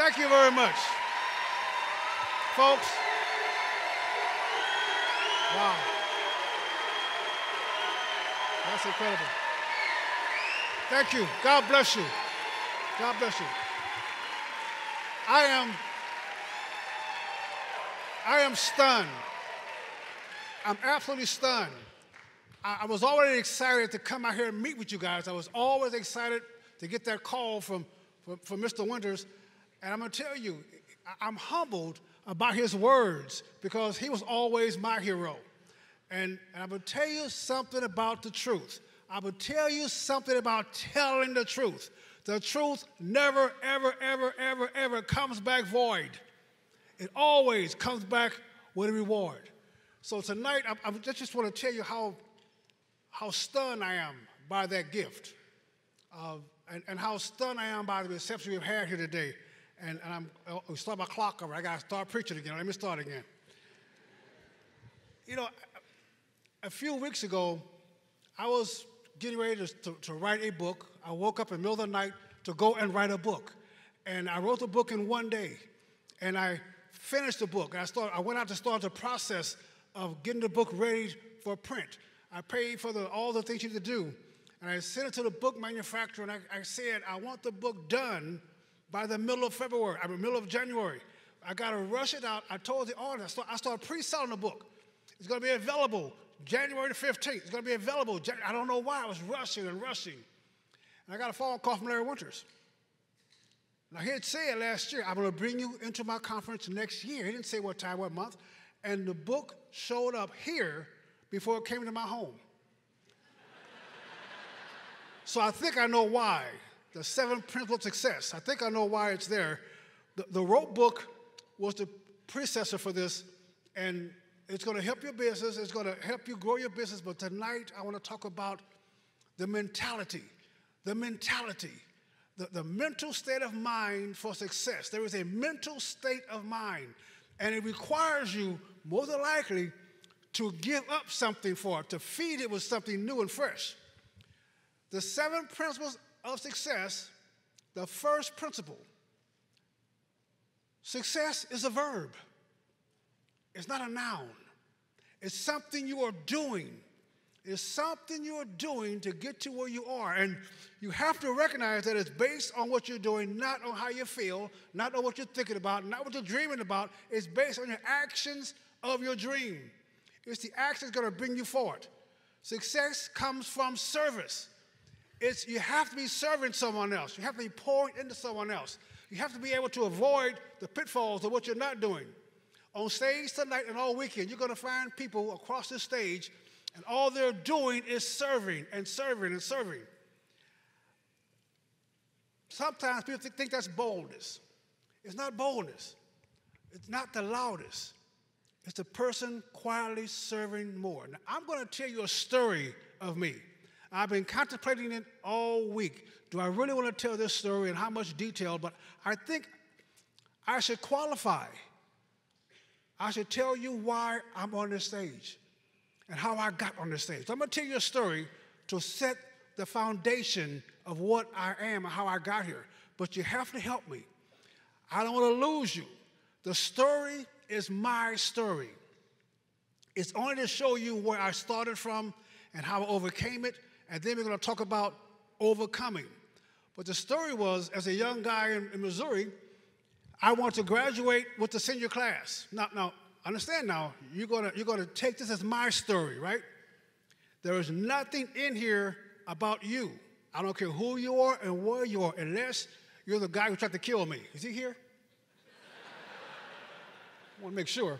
Thank you very much. Folks, wow. That's incredible. Thank you. God bless you. God bless you. I am stunned. I'm absolutely stunned. I was already excited to come out here and meet with you guys. I was always excited to get that call from Mr. Winters. And I'm going to tell you, I'm humbled about his words because he was always my hero. And I'm going to tell you something about the truth. I will tell you something about telling the truth. The truth never, ever, ever, ever, ever comes back void. It always comes back with a reward. So tonight, I just want to tell you how stunned I am by that gift, and how stunned I am by the reception we've had here today. And we start my clock over. I got to start preaching again. Let me start again. You know, a few weeks ago, I was getting ready to write a book. I woke up in the middle of the night to go and write a book. And I wrote the book in one day. And I finished the book. I went out to start the process of getting the book ready for print. I paid for all the things you need to do. And I sent it to the book manufacturer, and I said, I want the book done by the middle of middle of January. I got to rush it out. I told the audience, I started pre-selling the book. It's going to be available January the 15th. It's going to be available. I don't know why. I was rushing. And I got a phone call from Larry Winters. Now, he had said last year, I'm going to bring you into my conference next year. He didn't say what time, what month. And the book showed up here before it came to my home. So I think I know why. The 7 Principles of Success. I think I know why it's there. The rope book was the predecessor for this, and it's going to help your business. It's going to help you grow your business. But tonight, I want to talk about the mentality. The mentality. The mental state of mind for success. There is a mental state of mind, and it requires you, more than likely, to give up something for it, to feed it with something new and fresh. The 7 Principles of Success, the first principle. Success is a verb. It's not a noun. It's something you are doing. It's something you are doing to get to where you are. And you have to recognize that it's based on what you're doing, not on how you feel, not on what you're thinking about, not what you're dreaming about. It's based on your actions of your dream. It's the actions going to bring you forward. Success comes from service. You have to be serving someone else. You have to be pouring into someone else. You have to be able to avoid the pitfalls of what you're not doing. On stage tonight and all weekend, you're going to find people across the stage, and all they're doing is serving and serving and serving. Sometimes people think that's boldness. It's not boldness. It's not the loudest. It's the person quietly serving more. Now, I'm going to tell you a story of me. I've been contemplating it all week. Do I really want to tell this story and how much detail? But I think I should qualify. I should tell you why I'm on this stage and how I got on this stage. So I'm going to tell you a story to set the foundation of what I am and how I got here. But you have to help me. I don't want to lose you. The story is my story. It's only to show you where I started from and how I overcame it. And then we're going to talk about overcoming. But the story was, as a young guy in Missouri, I wanted to graduate with the senior class. Now, understand now, you're going to take this as my story, right? There is nothing in here about you. I don't care who you are and where you are, unless you're the guy who tried to kill me. Is he here? I want to make sure.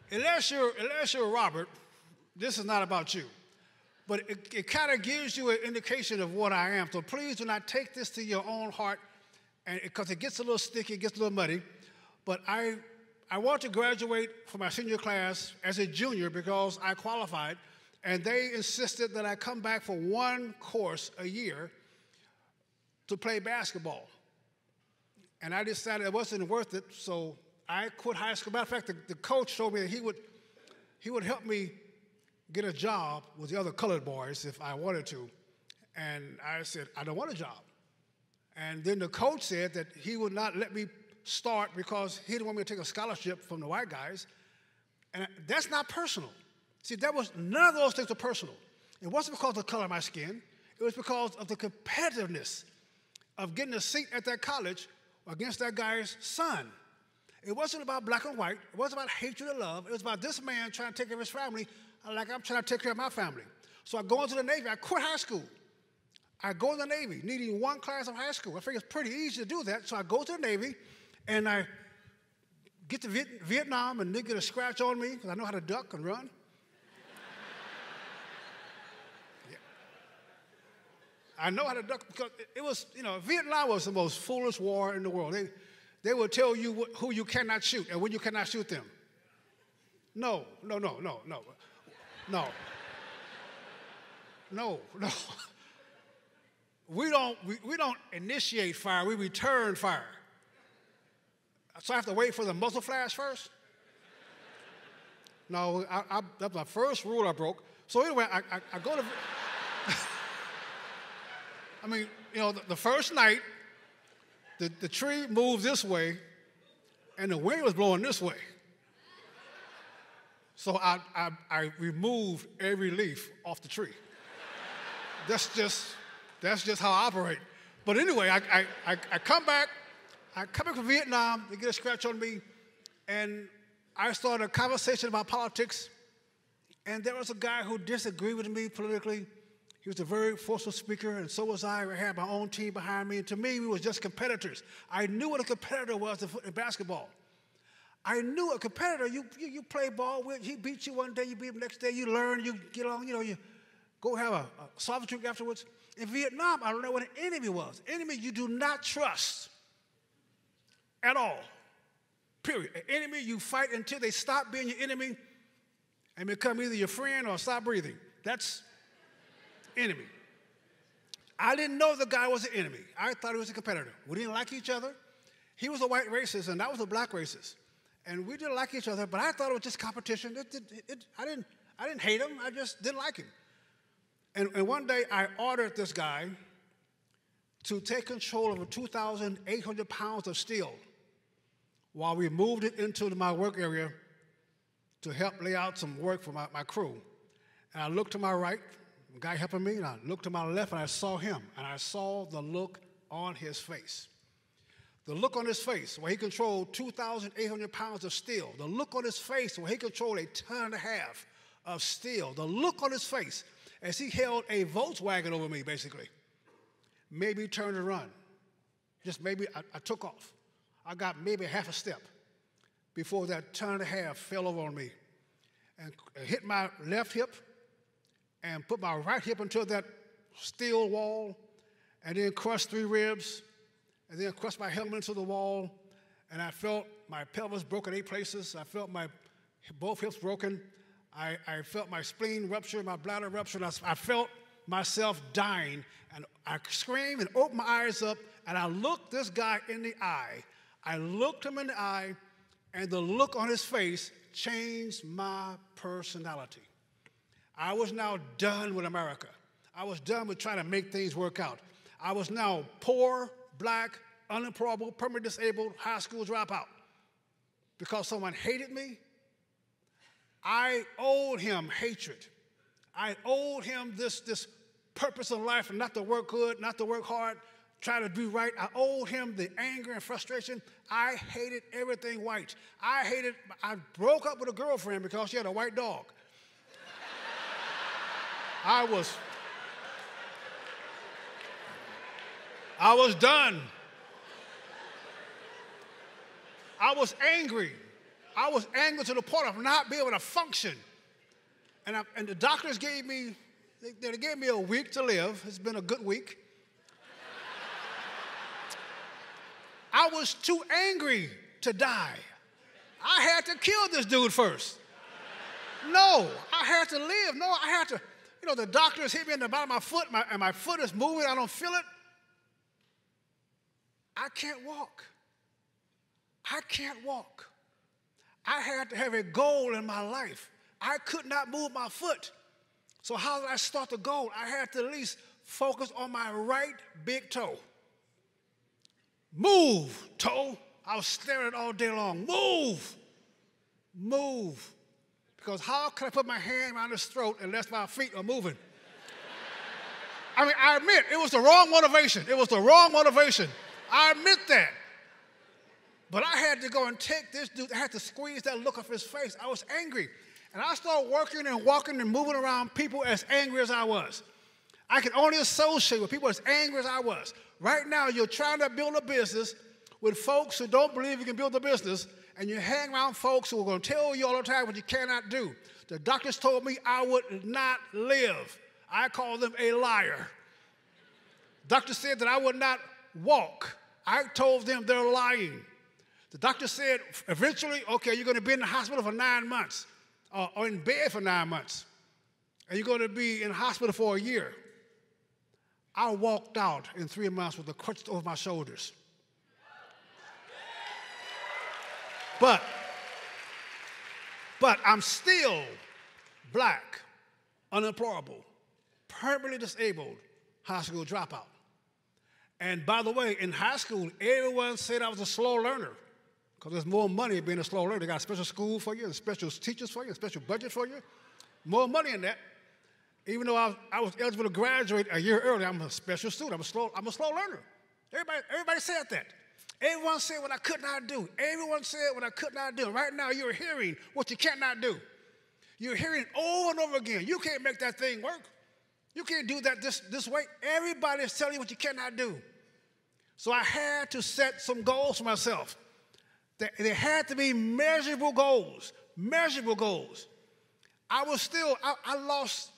Unless you're Robert, this is not about you. But it kind of gives you an indication of what I am. So please do not take this to your own heart, because it gets a little sticky, it gets a little muddy. But I want to graduate from my senior class as a junior because I qualified, and they insisted that I come back for one course a year to play basketball. And I decided it wasn't worth it, so I quit high school. Matter of fact, the coach told me that he would help me get a job with the other colored boys if I wanted to. And I said, I don't want a job. And then the coach said that he would not let me start because he didn't want me to take a scholarship from the white guys. And that's not personal. See, none of those things were personal. It wasn't because of the color of my skin. It was because of the competitiveness of getting a seat at that college against that guy's son. It wasn't about black and white. It wasn't about hatred or love. It was about this man trying to take care of his family like I'm trying to take care of my family. So I go into the Navy. I quit high school. I go in the Navy, needing one class of high school. I figured it's pretty easy to do that. So I go to the Navy, and I get to Vietnam and they get a scratch on me because I know how to duck and run. Yeah. I know how to duck because it was, Vietnam was the most foolish war in the world. They will tell you who you cannot shoot and when you cannot shoot them. No. We don't initiate fire, we return fire. So I have to wait for the muzzle flash first? No, that's my first rule I broke. So anyway, I go to, the first night, the tree moved this way, and the wind was blowing this way. So I removed every leaf off the tree. That's just how I operate. But anyway, I come back. I come back from Vietnam. They get a scratch on me, and I started a conversation about politics. And there was a guy who disagreed with me politically. He was a very forceful speaker, and so was I. I had my own team behind me, and to me, we were just competitors. I knew what a competitor was in basketball. I knew a competitor. You play ball with. He beats you one day, you beat him the next day. You learn, you get on. You go have a soft drink afterwards. In Vietnam, I don't know what an enemy was. Enemy you do not trust at all. Period. An enemy you fight until they stop being your enemy and become either your friend or stop breathing. That's enemy. I didn't know the guy was an enemy. I thought he was a competitor. We didn't like each other. He was a white racist, and I was a black racist. And we didn't like each other, but I thought it was just competition. I didn't hate him. I just didn't like him. And one day, I ordered this guy to take control of 2,800 pounds of steel while we moved it into my work area to help lay out some work for my crew. And I looked to my right, the guy helping me, and I looked to my left, and I saw him. And I saw the look on his face. The look on his face where he controlled 2,800 pounds of steel. The look on his face where he controlled 1.5 tons of steel. The look on his face as he held a Volkswagen over me, basically. Maybe turned to run. Just maybe I took off. I got maybe half a step before that 1.5 tons fell over on me and hit my left hip and put my right hip into that steel wall and then crushed 3 ribs and then crushed my helmet into the wall, and I felt my pelvis broken 8 places. I felt both hips broken. I felt my spleen rupture, my bladder rupture. I felt myself dying, and I screamed and opened my eyes up, and I looked this guy in the eye. I looked him in the eye, and the look on his face changed my personality. I was now done with America. I was done with trying to make things work out. I was now poor, black, unemployable, permanently disabled, high school dropout. Because someone hated me, I owed him hatred. I owed him this purpose in life, and not to work good, not to work hard, try to do right. I owed him the anger and frustration. I hated everything white. I broke up with a girlfriend because she had a white dog. I was done. I was angry. I was angry to the point of not being able to function. And the doctors gave me a week to live. It's been a good week. I was too angry to die. I had to kill this dude first. No, I had to live. No, I had to. The doctors hit me in the bottom of my foot, and my foot is moving. I don't feel it. I can't walk. I can't walk. I had to have a goal in my life. I could not move my foot. So how did I start the goal? I had to at least focus on my right big toe. Move, toe. I was staring all day long. Move, move. Because how can I put my hand around his throat unless my feet are moving? I mean, I admit, it was the wrong motivation. It was the wrong motivation. I admit that. But I had to go and take this dude. I had to squeeze that look off his face. I was angry. And I started working and walking and moving around people as angry as I was. I could only associate with people as angry as I was. Right now, you're trying to build a business with folks who don't believe you can build a business, and you hang around folks who are going to tell you all the time what you cannot do. The doctors told me I would not live. I call them a liar. Doctor said that I would not walk. I told them they're lying. The doctor said eventually, okay, you're going to be in the hospital for 9 months, or in bed for 9 months, and you're going to be in the hospital for a year. I walked out in 3 months with a crutch over my shoulders. But I'm still black, unemployable, permanently disabled, high school dropout. And by the way, in high school, everyone said I was a slow learner because there's more money being a slow learner. They got a special school for you, and special teachers for you, and special budget for you. More money in that. Even though I was eligible to graduate a year early, I'm a special student. I'm a slow learner. Everybody said that. Everyone said what I could not do. Everyone said what I could not do. Right now, you're hearing what you cannot do. You're hearing over and over again. You can't make that thing work. You can't do that this way. Everybody is telling you what you cannot do. So I had to set some goals for myself. There had to be measurable goals. Measurable goals. I lost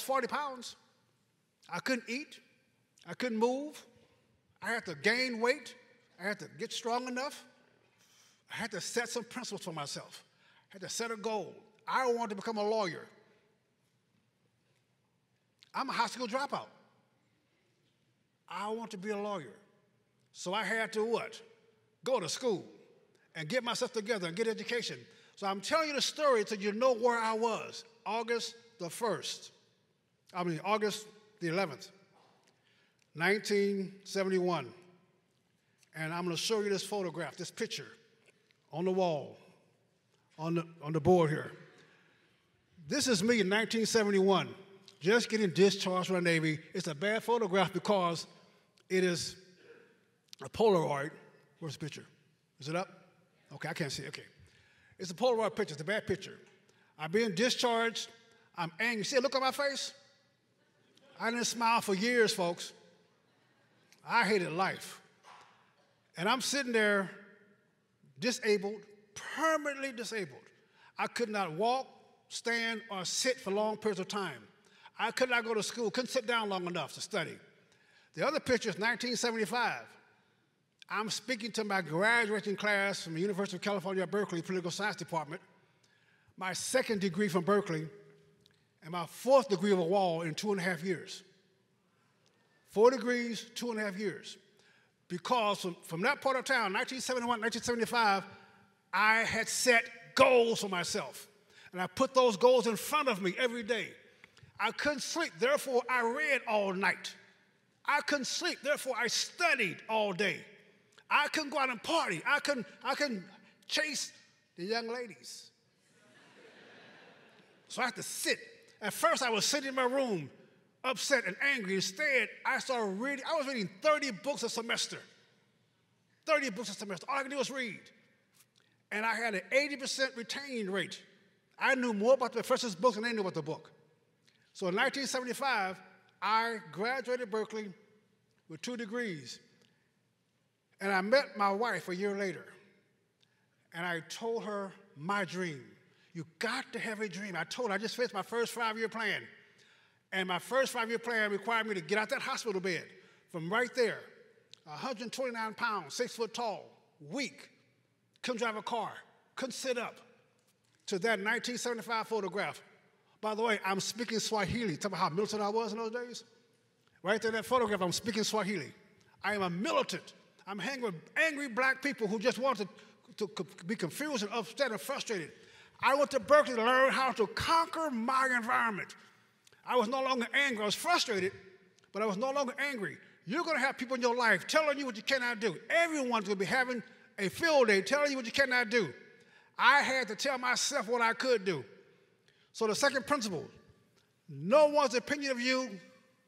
40 pounds. I couldn't eat. I couldn't move. I had to gain weight. I had to get strong enough. I had to set some principles for myself. I had to set a goal. I wanted to become a lawyer. I'm a high school dropout. I want to be a lawyer. So I had to what? Go to school and get myself together and get education. So I'm telling you the story so you know where I was. August the 11th, 1971. And I'm going to show you this photograph, this picture on the wall, on the board here. This is me in 1971, just getting discharged from the Navy. It's a bad photograph because it is a Polaroid. Where's the picture? Is it up? Okay, I can't see it. Okay. It's a Polaroid picture. It's a bad picture. I've been discharged. I'm angry. See a look on my face? I didn't smile for years, folks. I hated life. And I'm sitting there disabled, permanently disabled. I could not walk, stand, or sit for long periods of time. I could not go to school, couldn't sit down long enough to study. The other picture is 1975. I'm speaking to my graduating class from the University of California, Berkeley, Political Science Department, my second degree from Berkeley, and my fourth degree of a wall in 2.5 years. 4 degrees, 2.5 years. Because from that part of town, 1971, 1975, I had set goals for myself. And I put those goals in front of me every day. I couldn't sleep, therefore I read all night. I couldn't sleep, therefore I studied all day. I couldn't go out and party. I couldn't chase the young ladies. So I had to sit. At first I was sitting in my room, upset and angry. Instead, I started reading. I was reading 30 books a semester. 30 books a semester. All I could do was read. And I had an 80% retain rate. I knew more about the professor's books than they knew about the book. So in 1975, I graduated Berkeley with 2 degrees. And I met my wife a year later. And I told her my dream. You got to have a dream. I told her I just finished my first 5-year plan. And my first 5-year plan required me to get out that hospital bed from right there, 129 pounds, 6 foot tall, weak, couldn't drive a car, couldn't sit up, to that 1975 photograph. By the way, I'm speaking Swahili. Tell me how militant I was in those days. Right there in that photograph, I'm speaking Swahili. I am a militant. I'm hanging with angry black people who just want to be confused and upset and frustrated. I went to Berkeley to learn how to conquer my environment. I was no longer angry. I was frustrated, but I was no longer angry. You're going to have people in your life telling you what you cannot do. Everyone's going to be having a field day telling you what you cannot do. I had to tell myself what I could do. So the second principle, no one's opinion of you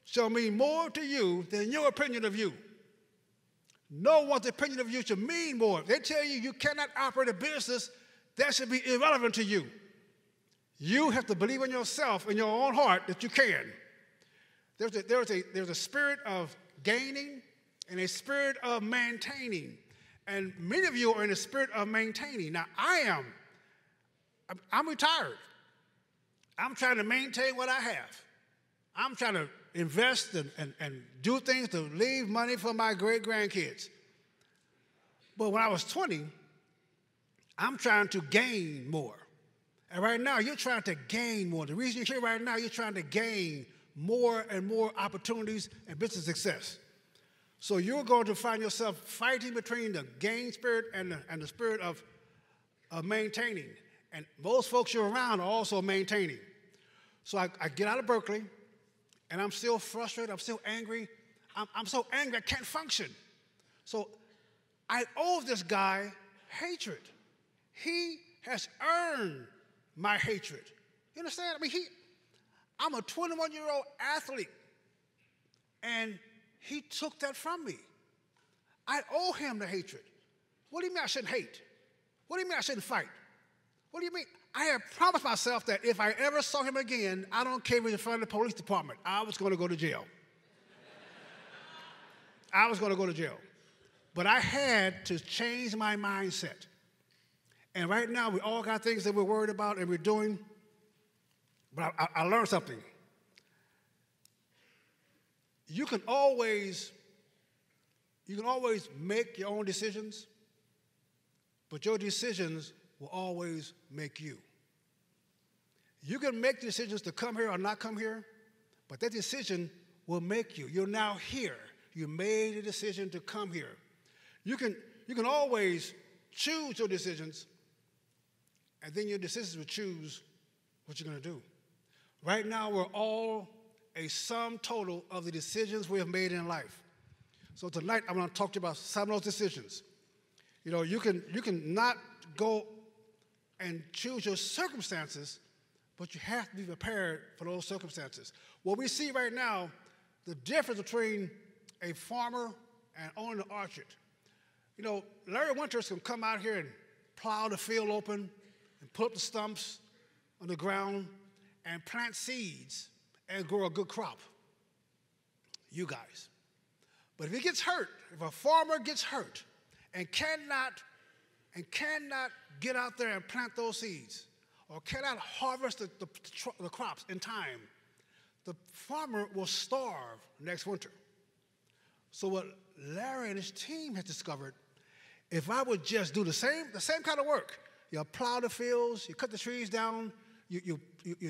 shall mean more to you than your opinion of you. No one's opinion of you should mean more. If they tell you you cannot operate a business, that should be irrelevant to you. You have to believe in yourself, in your own heart, that you can. There's a spirit of gaining and a spirit of maintaining. And many of you are in the spirit of maintaining. Now, I'm retired. I'm trying to maintain what I have. I'm trying to invest and do things to leave money for my great-grandkids. But when I was 20, I'm trying to gain more. And right now, you're trying to gain more. The reason you're here right now, you're trying to gain more and more opportunities and business success. So you're going to find yourself fighting between the gain spirit and the spirit of maintaining. And most folks you're around are also maintaining. So I get out of Berkeley, and I'm still frustrated. I'm still angry. I'm so angry I can't function. So I owe this guy hatred. He has earned my hatred. You understand? I mean, I'm a 21-year-old athlete, and he took that from me. I owe him the hatred. What do you mean I shouldn't hate? What do you mean I shouldn't fight? What do you mean? I have promised myself that if I ever saw him again, I don't care if he was in front of the police department, I was going to go to jail. I was going to go to jail. But I had to change my mindset. And right now, we all got things that we're worried about and we're doing. But I learned something. You can always make your own decisions, but your decisions will always make you. You can make decisions to come here or not come here, but that decision will make you. You're now here. You made a decision to come here. You can always choose your decisions, and then your decisions will choose what you're going to do. Right now, we're all a sum total of the decisions we have made in life. So tonight, I'm going to talk to you about some of those decisions. You know, you can not go and choose your circumstances, but you have to be prepared for those circumstances. What we see right now, the difference between a farmer and owning an orchard. You know, Larry Winters can come out here and plow the field open and put up the stumps on the ground and plant seeds and grow a good crop. You guys. But if he gets hurt, if a farmer gets hurt and cannot get out there and plant those seeds or cannot harvest the crops in time, the farmer will starve next winter. So what Larry and his team has discovered, if I would just do the same kind of work, you plow the fields, you cut the trees down, you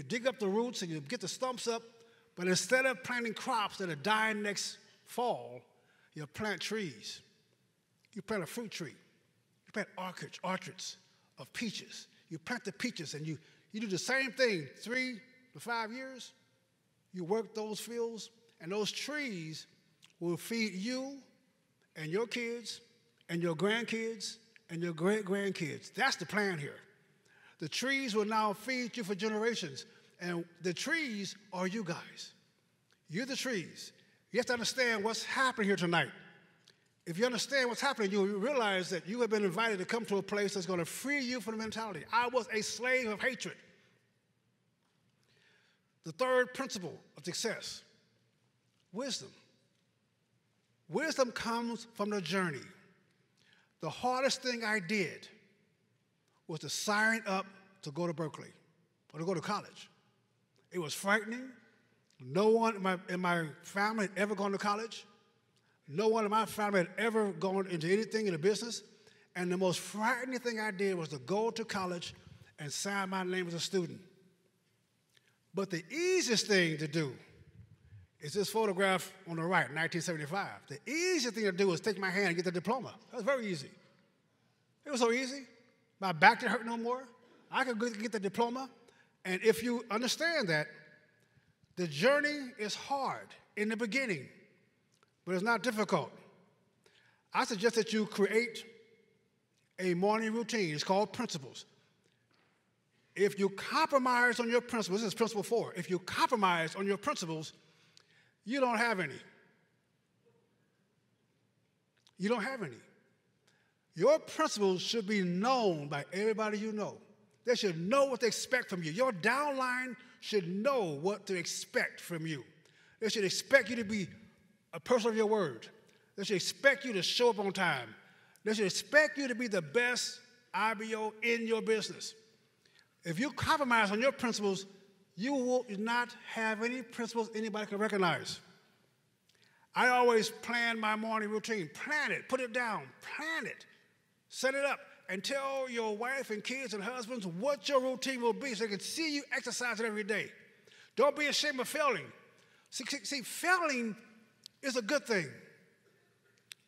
dig up the roots and you get the stumps up, but instead of planting crops that are dying next fall, you plant trees. You plant a fruit tree. You plant orchards of peaches. You plant the peaches and you do the same thing 3 to 5 years. You work those fields, and those trees will feed you and your kids and your grandkids and your great-grandkids. That's the plan here. The trees will now feed you for generations, and the trees are you guys. You're the trees. You have to understand what's happening here tonight. If you understand what's happening, you realize that you have been invited to come to a place that's going to free you from the mentality. I was a slave of hatred. The third principle of success, wisdom. Wisdom comes from the journey. The hardest thing I did was to sign up to go to Berkeley or to go to college. It was frightening. No one in my family had ever gone to college. No one in my family had ever gone into anything in a business. And the most frightening thing I did was to go to college and sign my name as a student. But the easiest thing to do is this photograph on the right, 1975. The easiest thing to do is take my hand and get the diploma. That was very easy. It was so easy. My back didn't hurt no more. I could get the diploma. And if you understand that, the journey is hard in the beginning, but it's not difficult. I suggest that you create a morning routine. It's called principles. If you compromise on your principles, this is principle 4. If you compromise on your principles, you don't have any. You don't have any. Your principles should be known by everybody you know. They should know what to expect from you. Your downline should know what to expect from you. They should expect you to be a person of your word. They should expect you to show up on time. They should expect you to be the best IBO in your business. If you compromise on your principles, you will not have any principles anybody can recognize. I always plan my morning routine. Plan it. Put it down. Plan it. Set it up. And tell your wife and kids and husbands what your routine will be so they can see you exercising every day. Don't be ashamed of failing. See, failing is a good thing.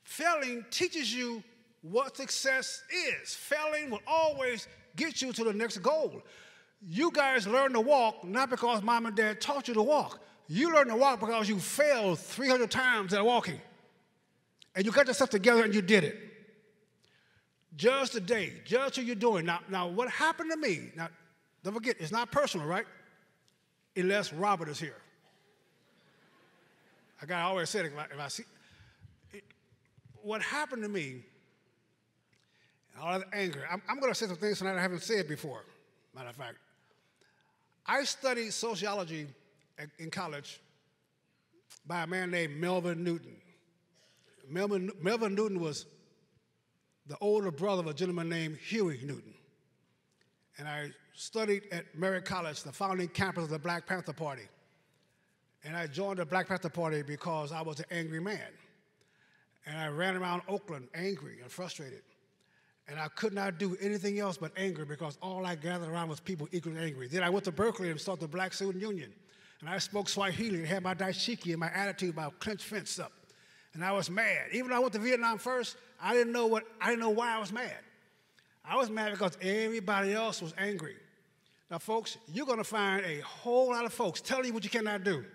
Failing teaches you what success is. Failing will always get you to the next goal. You guys learn to walk not because mom and dad taught you to walk. You learn to walk because you failed 300 times at walking. And you got yourself together and you did it. Judge the day. Judge who you're doing. Now, what happened to me, now, don't forget, it's not personal, right? Unless Robert is here. I got to always say it if I see. What happened to me, all that anger, I'm going to say some things tonight I haven't said before, matter of fact. I studied sociology in college by a man named Melvin Newton. Melvin Newton was the older brother of a gentleman named Huey Newton. And I studied at Merritt College, the founding campus of the Black Panther Party. And I joined the Black Panther Party because I was an angry man. And I ran around Oakland angry and frustrated. And I could not do anything else but angry because all I gathered around was people equally angry. Then I went to Berkeley and started the Black Student Union. And I spoke Swahili and had my dashiki and my attitude about clenched fist up. And I was mad. Even though I went to Vietnam first, I didn't know why I was mad. I was mad because everybody else was angry. Now, folks, you're going to find a whole lot of folks telling you what you cannot do.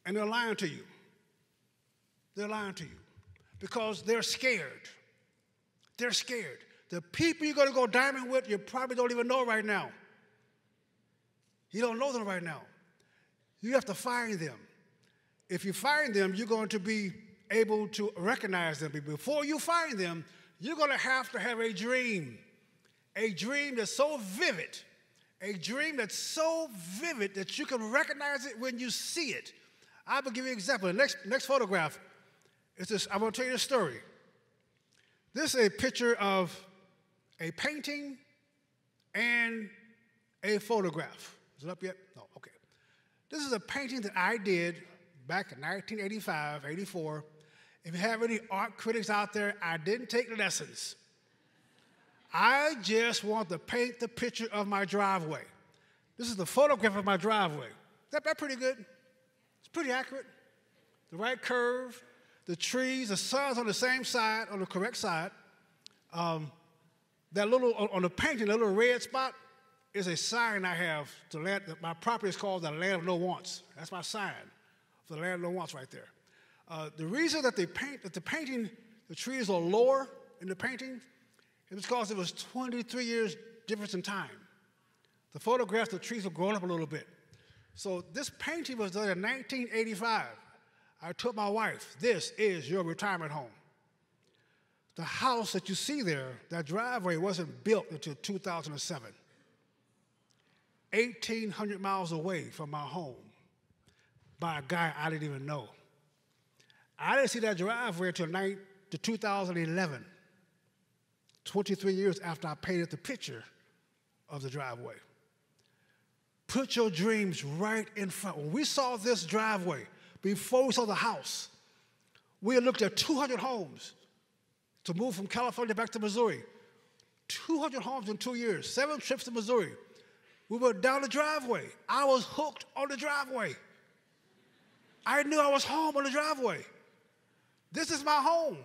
And they're lying to you. They're lying to you because they're scared. They're scared. The people you're going to go diamond with, you probably don't even know right now. You don't know them right now. You have to find them. If you find them, you're going to be able to recognize them. But before you find them, you're going to have a dream that's so vivid, that you can recognize it when you see it. I will give you an example. The next photograph is this. I'm going to tell you this story. This is a picture of a painting and a photograph. Is it up yet? No, okay. This is a painting that I did back in 1985, 84. If you have any art critics out there, I didn't take lessons. I just want to paint the picture of my driveway. This is the photograph of my driveway. That's pretty good. It's pretty accurate. The right curve, the trees, the sun's on the same side, on the correct side. That little, on the painting, the little red spot is a sign I have to land. My property is called the Land of No Wants. That's my sign for the Land of No Wants right there. The reason that the painting, the trees are lower in the painting is because it was 23 years difference in time. The photographs, the trees have grown up a little bit. So this painting was done in 1985. I told my wife, this is your retirement home. The house that you see there, that driveway wasn't built until 2007. 1,800 miles away from my home by a guy I didn't even know. I didn't see that driveway until 2011, 23 years after I painted the picture of the driveway. Put your dreams right in front. When we saw this driveway, before we saw the house, we had looked at 200 homes to move from California back to Missouri. 200 homes in 2 years, 7 trips to Missouri. We went down the driveway. I was hooked on the driveway. I knew I was home on the driveway. This is my home.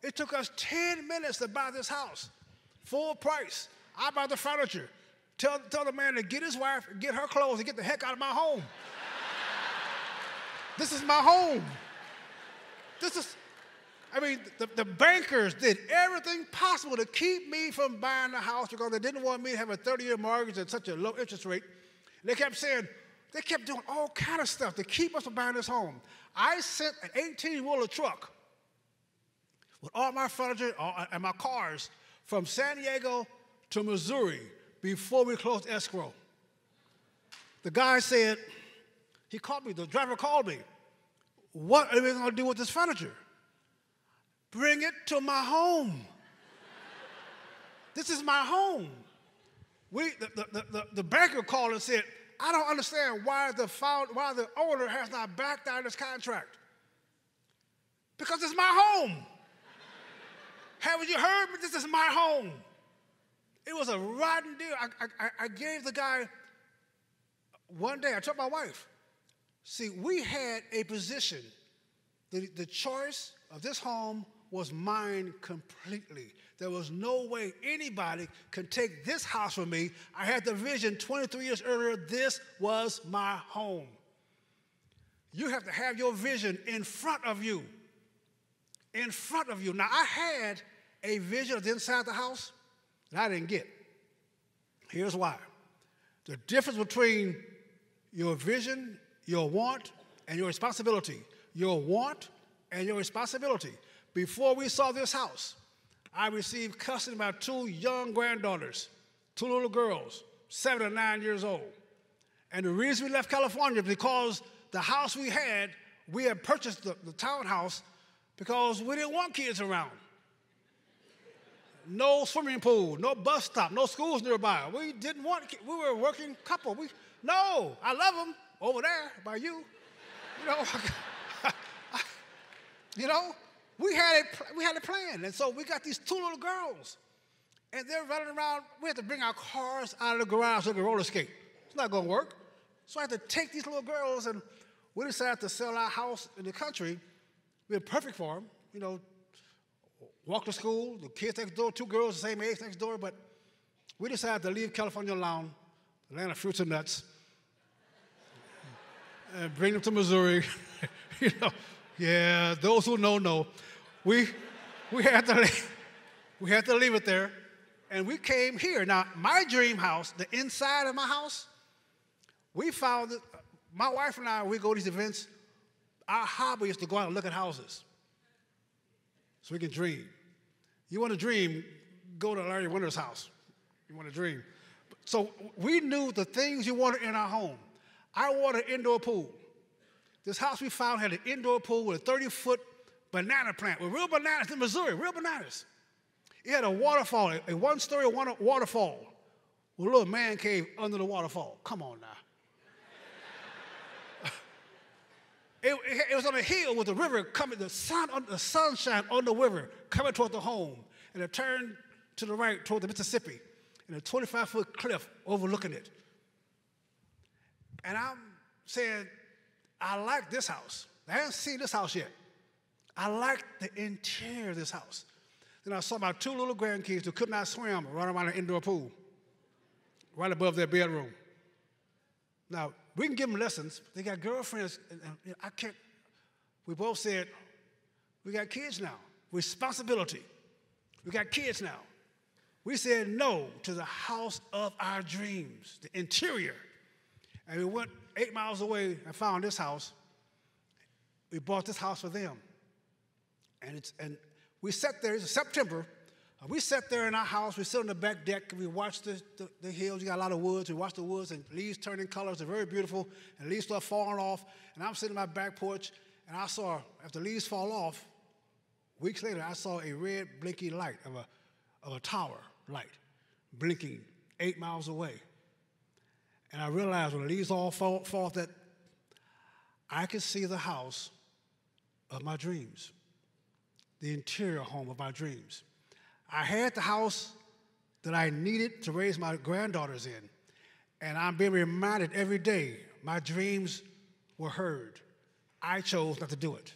It took us 10 minutes to buy this house. Full price. I buy the furniture. Tell the man to get his wife, get her clothes, and get the heck out of my home. This is my home. The bankers did everything possible to keep me from buying the house because they didn't want me to have a 30-year mortgage at such a low interest rate. And they kept doing all kind of stuff to keep us from buying this home. I sent an 18-wheeler truck with all my furniture and my cars from San Diego to Missouri before we closed escrow. The guy said, the driver called me, "What are we going to do with this furniture?" "Bring it to my home." This is my home. The banker called and said, "I don't understand why the owner has not backed out of this contract." "Because it's my home. Haven't you heard me? This is my home." It was a rotten deal. I gave the guy, one day I told my wife, see, we had a position. The choice of this home was mine completely. There was no way anybody could take this house from me. I had the vision 23 years earlier. This was my home. You have to have your vision in front of you. In front of you. Now, I had a vision of the inside of the house that I didn't get. Here's why. The difference between your vision, your want, and your responsibility. Your want and your responsibility. Before we saw this house, I received custody of my 2 young granddaughters, 2 little girls, 7 and 9 years old. And the reason we left California is because the house we had purchased the townhouse because we didn't want kids around. No swimming pool, no bus stop, no schools nearby. We didn't want kids. We were a working couple. No, I love them over there by you. We had a plan. And so we got these 2 little girls. And they're running around. We had to bring our cars out of the garage so we could roller skate. It's not going to work. So I had to take these little girls, and we decided to sell our house in the country. We were perfect for them. Walk to school, the kids next door, 2 girls the same age next door. But we decided to leave California alone, the land of fruits and nuts, and bring them to Missouri. Yeah, those who know. We had to leave it there, and we came here. Now, my dream house, the inside of my house, we found that my wife and I, we go to these events. Our hobby is to go out and look at houses so we can dream. You want to dream, go to Larry Winter's house. You want to dream. So we knew the things you wanted in our home. I wanted an indoor pool. This house we found had an indoor pool with a 30-foot banana plant with real bananas in Missouri, real bananas. It had a waterfall, a 1-story waterfall with a little man cave under the waterfall. Come on now. It was on a hill with the river coming, the sunshine on the river coming toward the home. And it turned to the right toward the Mississippi and a 25-foot cliff overlooking it. And I'm saying, I like this house. I haven't seen this house yet. I like the interior of this house. Then I saw my 2 little grandkids who could not swim run around an indoor pool right above their bedroom. Now, we can give them lessons. They got girlfriends. And I can't. We both said, we got kids now. Responsibility. We got kids now. We said no to the house of our dreams, the interior. And we went 8 miles away and found this house. We bought this house for them. And we sat there, it's September. We sat there in our house. We sit on the back deck, and we watched the hills. You got a lot of woods. We watched the woods, and leaves turning colors. They're very beautiful, and leaves start falling off. And I'm sitting on my back porch, and I saw, after the leaves fall off, weeks later, I saw a red blinking light of a tower light blinking 8 miles away. And I realized when the leaves all fall off that I could see the house of my dreams, the interior home of my dreams. I had the house that I needed to raise my granddaughters in, and I'm being reminded every day my dreams were heard. I chose not to do it.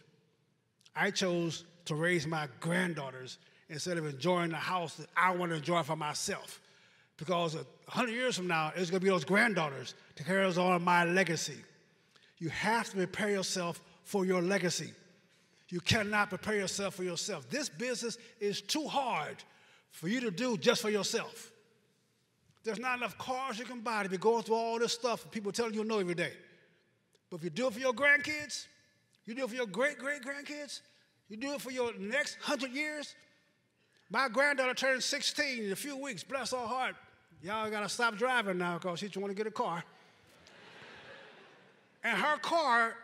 I chose to raise my granddaughters instead of enjoying the house that I want to enjoy for myself. Because 100 years from now, it's going to be those granddaughters to carry on my legacy. You have to prepare yourself for your legacy. You cannot prepare yourself for yourself. This business is too hard for you to do just for yourself. There's not enough cars you can buy to be going through all this stuff people telling you no every day. But if you do it for your grandkids, you do it for your great-great-grandkids, you do it for your next 100 years. My granddaughter turned 16 in a few weeks. Bless her heart. Y'all got to stop driving now because she's trying to get a car. And her car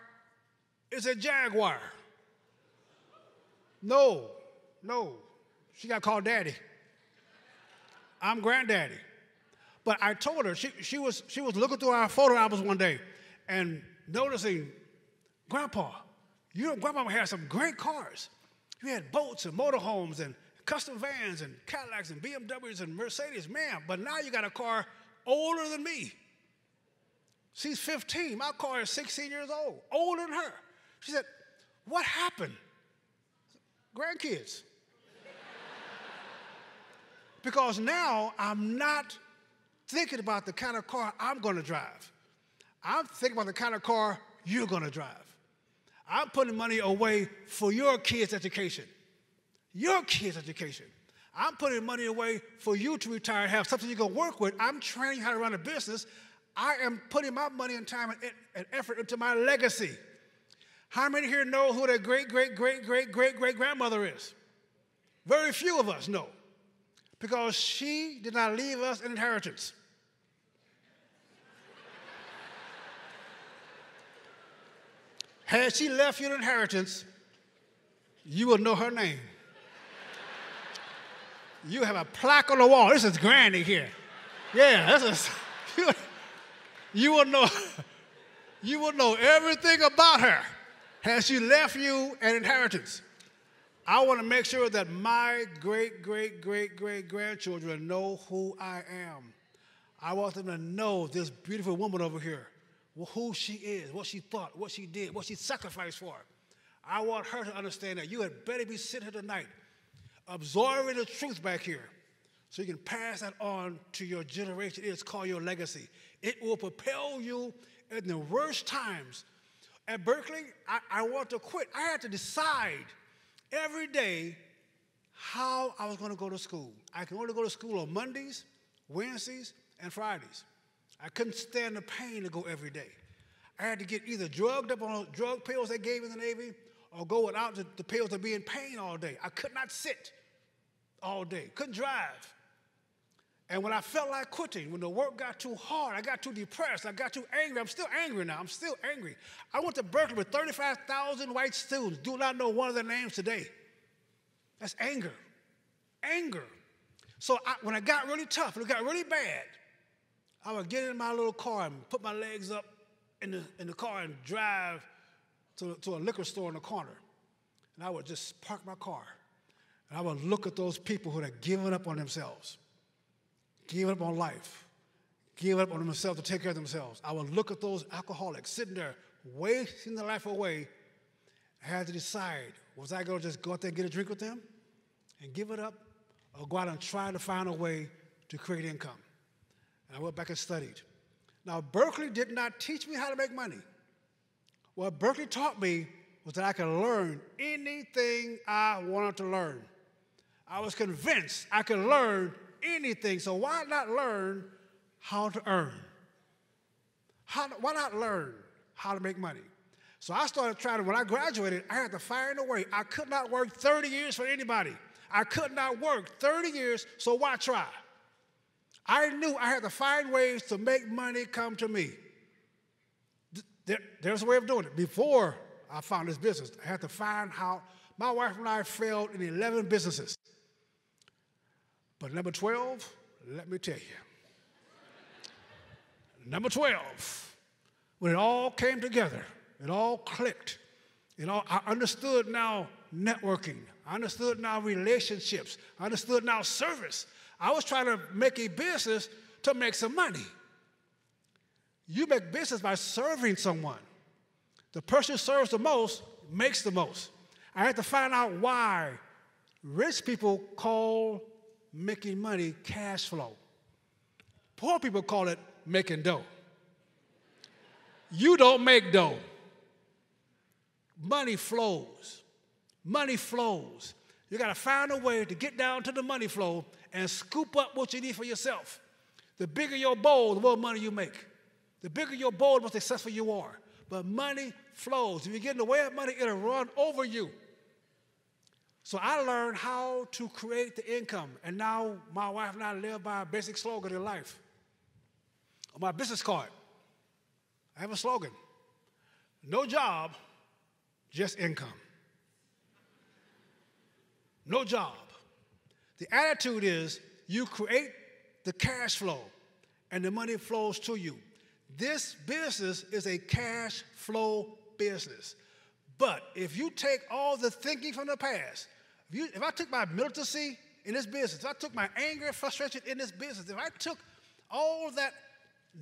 is a Jaguar. No. She got to call Daddy. I'm Granddaddy. But I told her, she was looking through our photo albums one day and noticing, Grandpa, Grandma had some great cars. You had boats and motorhomes and custom vans and Cadillacs and BMWs and Mercedes, man, but now you got a car older than me. She's 15. My car is 16 years old, older than her. She said, what happened? Grandkids. Because now I'm not thinking about the kind of car I'm going to drive. I'm thinking about the kind of car you're going to drive. I'm putting money away for your kids' education. Your kids' education. I'm putting money away for you to retire and have something you can work with. I'm training you how to run a business. I am putting my money and time and effort into my legacy. How many here know who their great-great-great-great-great-great-grandmother is? Very few of us know. Because she did not leave us an inheritance. Had she left you an inheritance, you would know her name. You have a plaque on the wall. This is Granny here. Yeah, this is, you would know everything about her. Had she left you an inheritance? I want to make sure that my great-great-great-great-grandchildren know who I am. I want them to know this beautiful woman over here, who she is, what she thought, what she did, what she sacrificed for. I want her to understand that you had better be sitting here tonight, absorbing the truth back here, so you can pass that on to your generation. It's called your legacy. It will propel you in the worst times. At Berkeley, I want to quit. I had to decide every day how I was going to go to school. I could only go to school on Mondays, Wednesdays, and Fridays. I couldn't stand the pain to go every day. I had to get either drugged up on drug pills they gave in the Navy or go without the pills to be in pain all day. I could not sit all day, couldn't drive. And when I felt like quitting, when the work got too hard, I got too depressed, I got too angry. I'm still angry now. I'm still angry. I went to Berkeley with 35,000 white students, do not know one of their names today. That's anger. Anger. So when it got really tough, when it got really bad, I would get in my little car and put my legs up in the car and drive to a liquor store in the corner. And I would just park my car. And I would look at those people who had given up on themselves. Give up on life, give up on themselves to take care of themselves. I would look at those alcoholics sitting there, wasting their life away. I had to decide, was I going to just go out there and get a drink with them and give it up, or go out and try to find a way to create income? And I went back and studied. Now, Berkeley did not teach me how to make money. What Berkeley taught me was that I could learn anything I wanted to learn. I was convinced I could learn anything, so why not learn how to earn? Why not learn how to make money? So I started trying to, when I graduated, I had to find a way. I could not work 30 years for anybody. I could not work 30 years, so why try? I knew I had to find ways to make money come to me. There's a way of doing it. Before I found this business, I had to find how. My wife and I failed in 11 businesses. But number 12, let me tell you. Number 12, when it all came together, it all clicked. I understood now networking. I understood now relationships. I understood now service. I was trying to make a business to make some money. You make business by serving someone. The person who serves the most makes the most. I had to find out why rich people call making money cash flow. Poor people call it making dough. You don't make dough. Money flows. money flows. You got to find a way to get down to the money flow and scoop up what you need for yourself. The bigger your bowl, the more money you make. The bigger your bowl, the more successful you are. But money flows. If you get in the way of money, it'll run over you. So I learned how to create the income. And now my wife and I live by a basic slogan in life. On my business card, I have a slogan. No job, just income. No job. The attitude is you create the cash flow and the money flows to you. This business is a cash flow business. But if you take all the thinking from the past, if I took my militancy in this business, if I took my anger and frustration in this business, if I took all that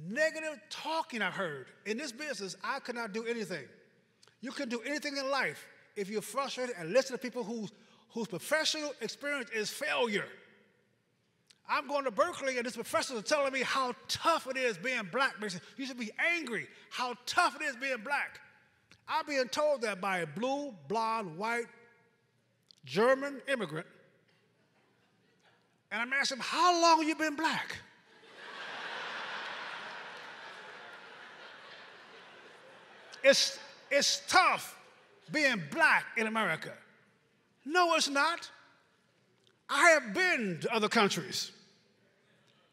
negative talking I've heard in this business, I could not do anything. You can do anything in life if you're frustrated and listen to people whose professional experience is failure. I'm going to Berkeley, and this professor is telling me how tough it is being black. You should be angry how tough it is being black. I'm being told that by a blue, blonde, white, German immigrant. And I'm asking him, how long have you been black? It's tough being black in America. No, it's not. I have been to other countries.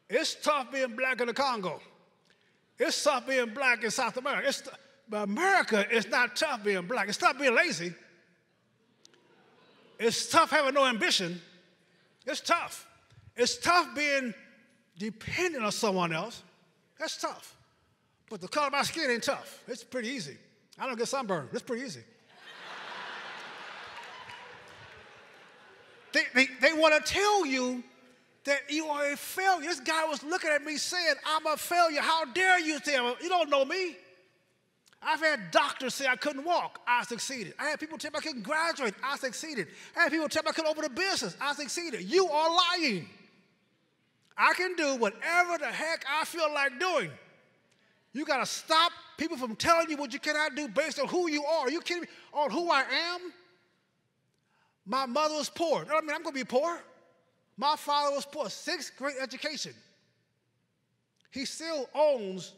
It's tough being black in the Congo. It's tough being black in South America. But America is not tough being black. It's tough being lazy. It's tough having no ambition. It's tough. It's tough being dependent on someone else. That's tough. But the color of my skin ain't tough. It's pretty easy. I don't get sunburned. It's pretty easy. They want to tell you that you are a failure. This guy was looking at me saying, I'm a failure. How dare you tell me? You don't know me. I've had doctors say I couldn't walk. I succeeded. I had people tell me I couldn't graduate. I succeeded. I had people tell me I couldn't open a business. I succeeded. You are lying. I can do whatever the heck I feel like doing. You got to stop people from telling you what you cannot do based on who you are. Are you kidding me? On who I am? My mother was poor. I mean, I'm going to be poor. My father was poor. 6th grade education. He still owns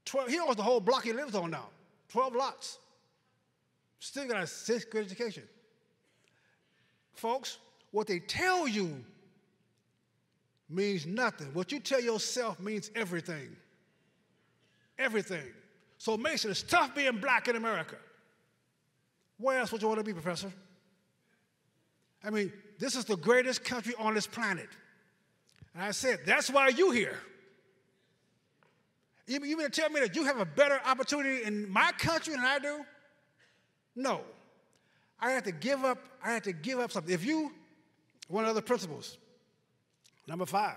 12. He owns the whole block he lives on now. 12 lots. Still got a 6th grade education. Folks, what they tell you means nothing. What you tell yourself means everything. Everything. So Mason, it's tough being black in America. Where else would you want to be, Professor? I mean, this is the greatest country on this planet. And I said, that's why you're here. You mean to tell me that you have a better opportunity in my country than I do? No. I had to give up something. If you, one of the principles, number 5,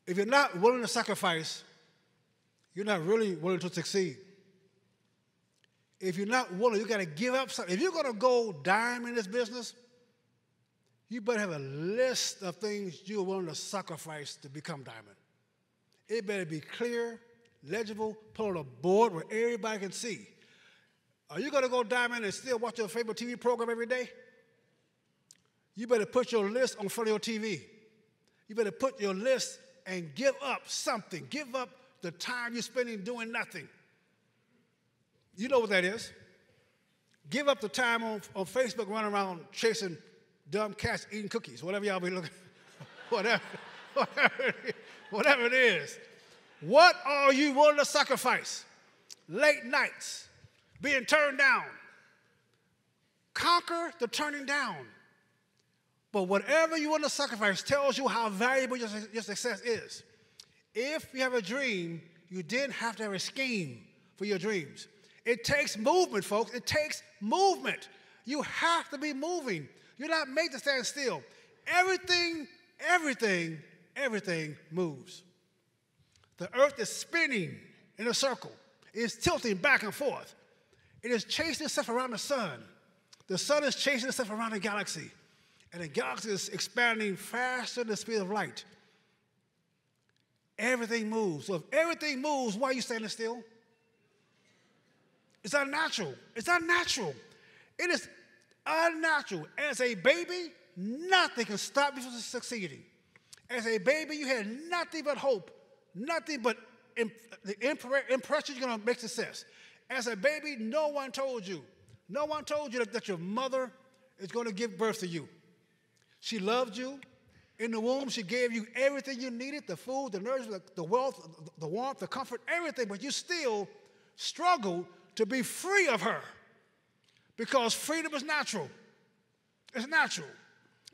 if you're not willing to sacrifice, you're not really willing to succeed. If you're not willing, you got to give up something. If you're going to go dime in this business, you better have a list of things you're willing to sacrifice to become diamond. It better be clear, legible, put on a board where everybody can see. Are you going to go diamond and still watch your favorite TV program every day? You better put your list on front of your TV. You better put your list and give up something. Give up the time you're spending doing nothing. You know what that is. Give up the time on Facebook running around chasing dumb cats eating cookies, whatever y'all be looking, whatever it is. What are you willing to sacrifice? Late nights, being turned down. Conquer the turning down. But whatever you want to sacrifice tells you how valuable your success is. If you have a dream, you then have to have a scheme for your dreams. It takes movement, folks. It takes movement. You have to be moving. You're not made to stand still. Everything moves. The earth is spinning in a circle. It is tilting back and forth. It is chasing itself around the sun. The sun is chasing itself around the galaxy. And the galaxy is expanding faster than the speed of light. Everything moves. So if everything moves, why are you standing still? It's unnatural. It's unnatural. Unnatural. As a baby, nothing can stop you from succeeding. As a baby, you had nothing but hope, nothing but the impression you're going to make success. As a baby, no one told you that your mother is going to give birth to you. She loved you. In the womb, she gave you everything you needed, the food, the nourishment, the wealth, the warmth, the comfort, everything, but you still struggle to be free of her because freedom is natural. It's natural.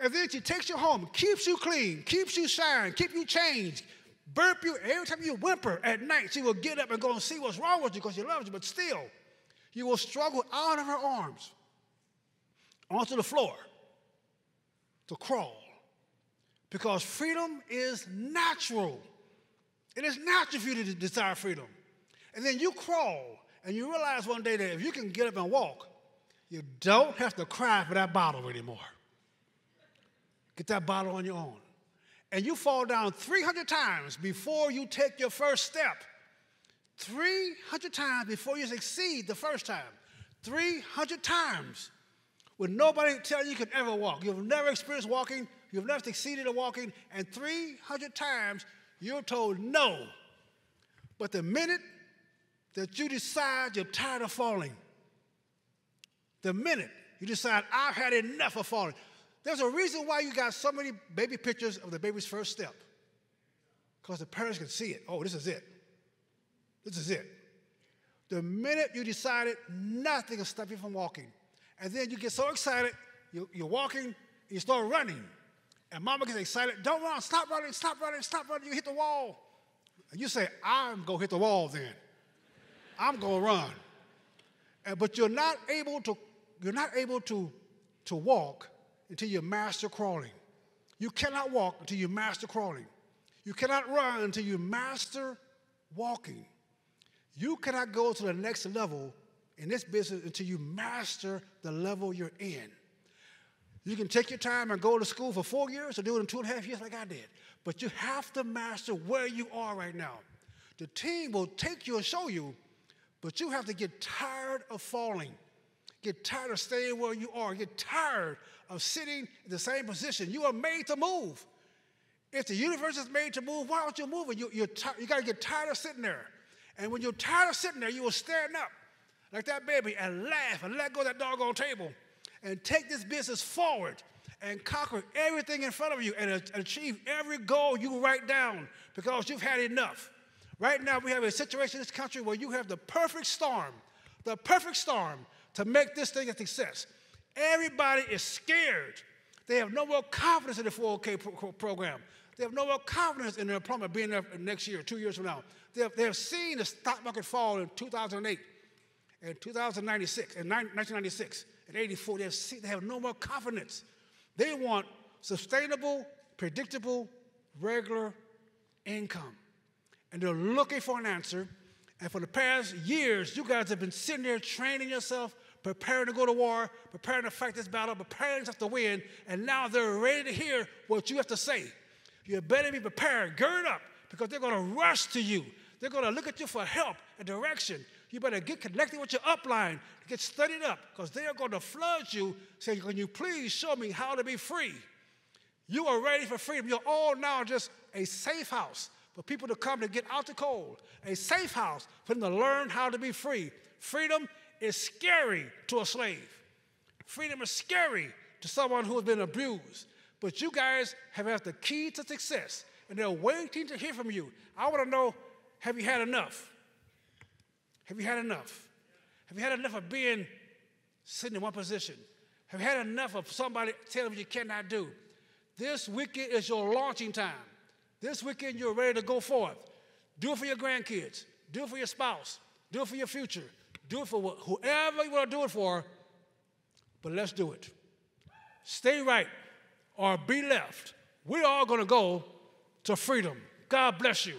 And then she takes you home, keeps you clean, keeps you shine, keeps you changed, burp you. Every time you whimper at night, she will get up and go and see what's wrong with you because she loves you, but still, you will struggle out of her arms onto the floor to crawl. Because freedom is natural. It is natural for you to desire freedom. And then you crawl, and you realize one day that if you can get up and walk, you don't have to cry for that bottle anymore. Get that bottle on your own. And you fall down 300 times before you take your first step. 300 times before you succeed the first time. 300 times with nobody telling you could ever walk. You've never experienced walking. You've never succeeded in walking, and 300 times you're told no. But the minute that you decide you're tired of falling, the minute you decide, I've had enough of falling, there's a reason why you got so many baby pictures of the baby's first step. Because the parents can see it. Oh, this is it. This is it. The minute you decided, nothing can stop you from walking. And then you get so excited, you're walking, you start running. And mama gets excited, don't run, stop running, stop running, stop running, you hit the wall. And you say, I'm going to hit the wall then. I'm going to run. But you're not able to walk until you master crawling. You cannot walk until you master crawling. You cannot run until you master walking. You cannot go to the next level in this business until you master the level you're in. You can take your time and go to school for 4 years or do it in 2.5 years like I did. But you have to master where you are right now. The team will take you and show you, but you have to get tired of falling. Get tired of staying where you are. Get tired of sitting in the same position. You are made to move. If the universe is made to move, why aren't you moving? You got to get tired of sitting there. And when you're tired of sitting there, you will stand up like that baby and laugh and let go of that doggone table and take this business forward and conquer everything in front of you and achieve every goal you write down because you've had enough. Right now, we have a situation in this country where you have the perfect storm to make this thing a success. Everybody is scared. They have no more confidence in the 401k program. They have no more confidence in their employment being there next year, 2 years from now. They have seen the stock market fall in 2008 and 1996 and 84. They have no more confidence. They want sustainable, predictable, regular income. And they're looking for an answer. And for the past years, you guys have been sitting there training yourself, preparing to go to war, preparing to fight this battle, preparing yourself to win, and now they're ready to hear what you have to say. You better be prepared. Gird up, because they're going to rush to you. They're going to look at you for help and direction. You better get connected with your upline, get studied up, because they are going to flood you, saying, can you please show me how to be free? You are ready for freedom. You're all now just a safe house for people to come to get out the cold, a safe house for them to learn how to be free. Freedom is scary to a slave. Freedom is scary to someone who has been abused. But you guys have the key to success, and they're waiting to hear from you. I want to know, have you had enough? Have you had enough? Have you had enough of being sitting in one position? Have you had enough of somebody telling you cannot do? This weekend is your launching time. This weekend you're ready to go forth. Do it for your grandkids. Do it for your spouse. Do it for your future. Do it for whoever you want to do it for, but let's do it. Stay right or be left. We're all going to go to freedom. God bless you.